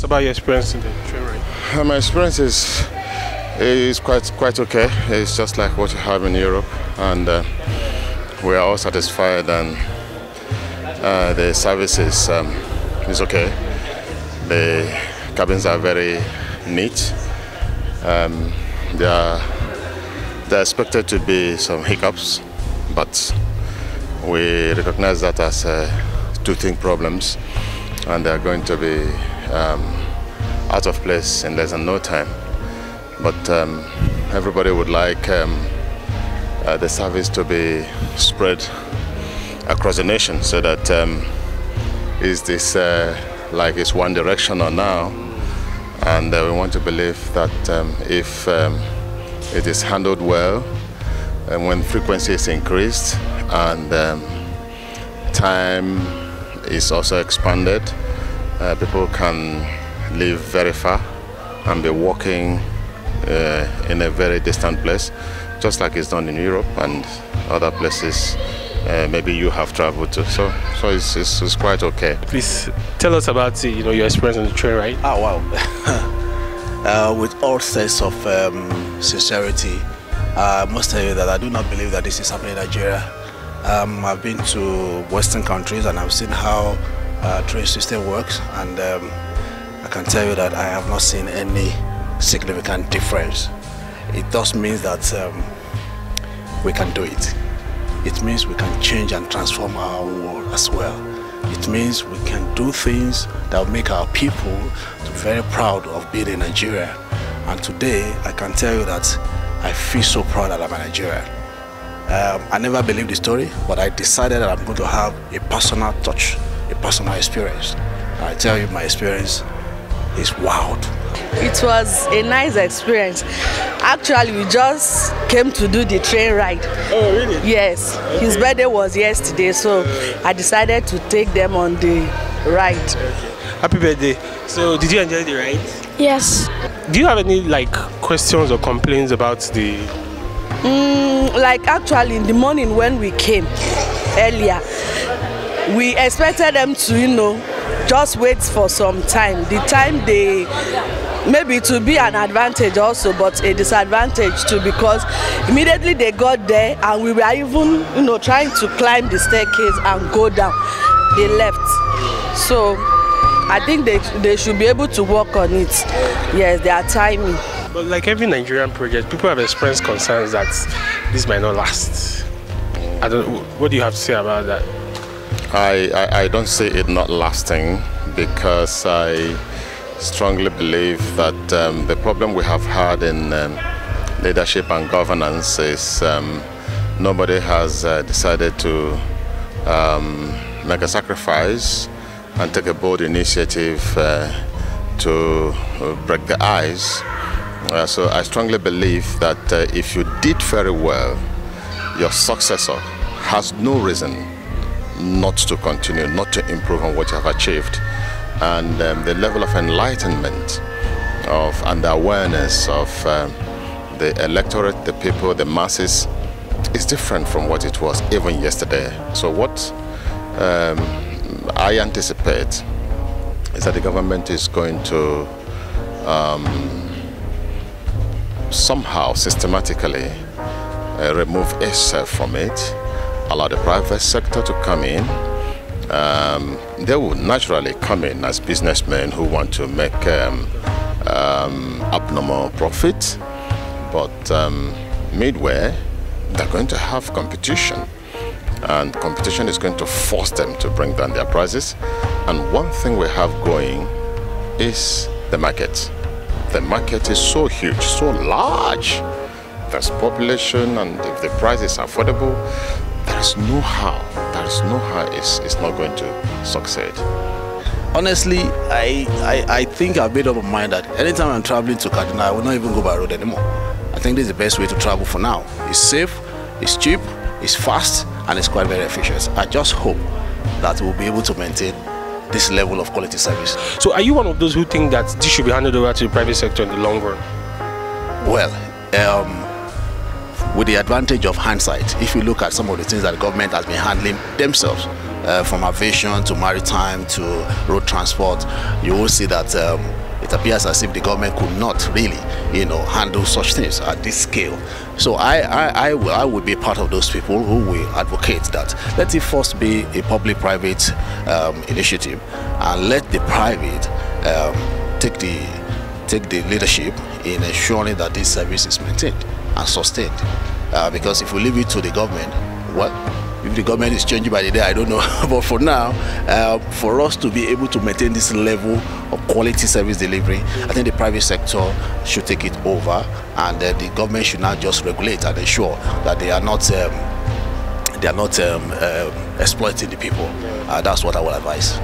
us about your experience in the train ride. My experience is quite okay. It's just like what you have in Europe, and we are all satisfied, and the services is okay. The cabins are very neat. There are expected to be some hiccups, but we recognize that as toothing problems, and they are going to be out of place in less than no time. But everybody would like the service to be spread across the nation, so that is this like it's one directional now, and we want to believe that if it is handled well, and when frequency is increased and time is also expanded, people can live very far and be walking in a very distant place, just like it's done in Europe and other places maybe you have traveled to. So it's quite okay. Please tell us about your experience on the train ride. Oh wow! With all sense of sincerity, I must tell you that I do not believe that this is happening in Nigeria. I've been to Western countries and I've seen how train system works, and I can tell you that I have not seen any significant difference. It does mean that we can do it. It means we can change and transform our world as well. It means we can do things that will make our people very proud of being in Nigeria. And today, I can tell you that I feel so proud that I'm a Nigerian. I never believed the story, but I decided that I'm going to have a personal touch, a personal experience. And I tell you, my experience is wild. It was a nice experience. Actually, we just came to do the train ride. Oh, really? Yes. Okay. His birthday was yesterday, so I decided to take them on the ride. Okay. Happy birthday. So, did you enjoy the ride? Yes. Do you have any questions or complaints about the... Actually, in the morning when we came earlier, we expected them to, just wait for some time. The time they... Maybe it will be an advantage also, but a disadvantage too, because immediately they got there and we were even, trying to climb the staircase and go down. They left. So I think they should be able to work on it. Yes, they are timing. But like every Nigerian project, people have expressed concerns that this might not last. What do you have to say about that? I don't see it not lasting, because I strongly believe that the problem we have had in leadership and governance is nobody has decided to make a sacrifice and take a bold initiative to break the ice. So I strongly believe that if you did very well, your successor has no reason not to continue, not to improve on what you have achieved. And the level of enlightenment and the awareness of the electorate, the people, the masses, is different from what it was even yesterday. So what I anticipate is that the government is going to somehow systematically remove itself from it, allow the private sector to come in. They will naturally come in as businessmen who want to make abnormal profit, but midway they're going to have competition, and competition is going to force them to bring down their prices. And one thing we have going is the market. The market is so huge, so large. There's population, and if the price is affordable, there is no how it's not going to succeed. Honestly, I think I've made up my mind that anytime I'm traveling to Kaduna, I will not even go by road anymore. I think this is the best way to travel for now. It's safe, it's cheap, it's fast, and it's quite very efficient. I just hope that we'll be able to maintain this level of quality service. So are you one of those who think that this should be handed over to the private sector in the long run? Well, with the advantage of hindsight, if you look at some of the things that the government has been handling themselves, from aviation to maritime to road transport, you will see that it appears as if the government could not really, handle such things at this scale. So I would be part of those people who will advocate that let it first be a public-private initiative, and let the private take the leadership in ensuring that this service is maintained and sustained. Because if we leave it to the government, well, if the government is changing by the day, I don't know. But for now, for us to be able to maintain this level of quality service delivery, I think the private sector should take it over, and the government should not just regulate and ensure that they are not exploiting the people. That's what I would advise.